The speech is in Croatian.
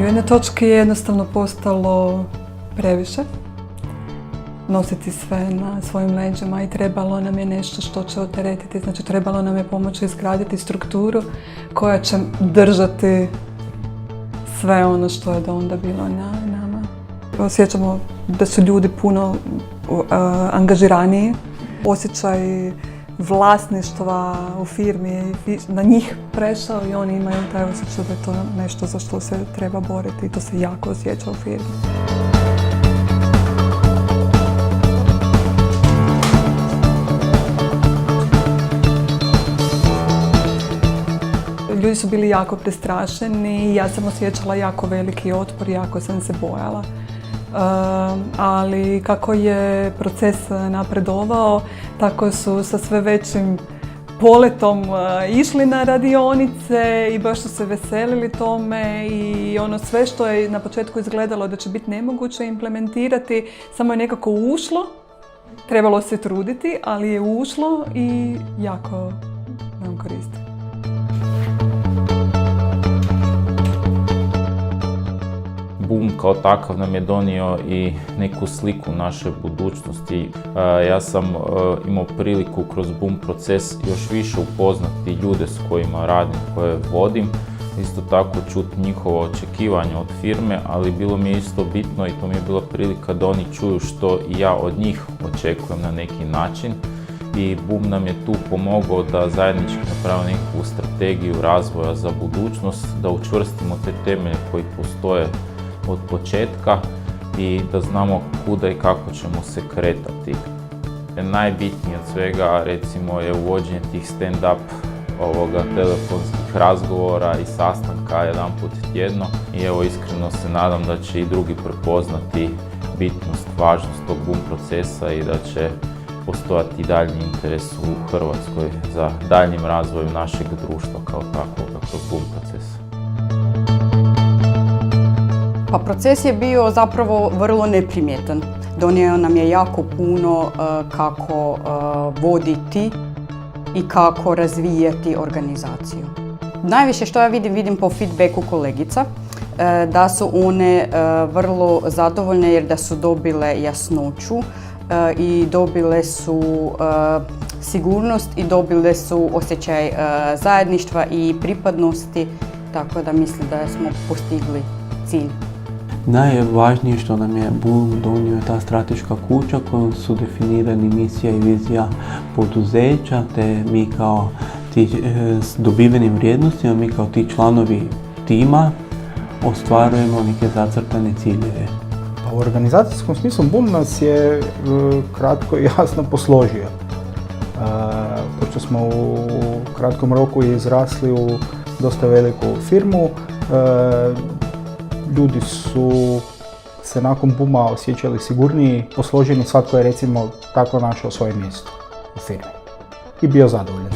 u jednoj točki je jednostavno postalo previše. Nositi sve na svojim leđima i trebalo nam je nešto što će oteretiti. Znači trebalo nam je pomoći izgraditi strukturu koja će držati sve ono što je do onda bilo na nama. Osjećamo da su ljudi puno angažiraniji. Osjećaj vlasništva u firmi na njih prešao i oni imaju taj osjećaj da je to nešto za što se treba boriti i to se jako osjeća u firmi. Ljudi su bili jako prestrašeni i ja sam osjećala jako veliki otpor, jako sam se bojala. Ali kako je proces napredovao, tako su sa sve većim poletom išli na radionice i baš su se veselili tome i ono sve što je na početku izgledalo da će biti nemoguće implementirati, samo je nekako ušlo. Trebalo se truditi, ali je ušlo i jako nam koristi. Boom kao takav nam je donio i neku sliku naše budućnosti. Ja sam imao priliku kroz Boom proces još više upoznati ljude s kojima radim, koje vodim. Isto tako čuti njihova očekivanja od firme, ali bilo mi je isto bitno i to mi je bila prilika da oni čuju što i ja od njih očekujem na neki način. I Boom nam je tu pomogao da zajednički napravimo neku strategiju razvoja za budućnost, da učvrstimo te temelje koji postoje od početka i da znamo kuda i kako ćemo se kretati. Najbitnije od svega recimo je uvođenje tih stand-up telefonskih razgovora i sastanka jedanput tjedno i evo iskreno se nadam da će i drugi prepoznati bitnost, važnost tog Boom procesa i da će postojati daljnji interes u Hrvatskoj za daljnjim razvojem našeg društva kao takvog kroz Boom proces. Pa proces je bio zapravo vrlo neprimjetan. Donio nam je jako puno kako voditi i kako razvijati organizaciju. Najviše što ja vidim po feedbacku kolegica, da su one vrlo zadovoljne jer da su dobile jasnoću i dobile su sigurnost i dobile su osjećaj zajedništva i pripadnosti, tako da mislim da smo postigli cilj. Najvažnije što nam je Boom donio je ta strateška kuća kojom su definirani misija i vizija poduzeća, te mi kao ti s dobivenim vrijednostima, mi kao ti članovi tima ostvarujemo neke zacrtane ciljeve. U organizacijskom smislu Boom nas je kratko i jasno posložio. Pošto smo u kratkom roku izrasli u dosta veliku firmu, ljudi su se nakon Booma osjećali sigurniji, posloženi, svatko je recimo tako našao svoje mjesto u firmi i bio zadovoljan.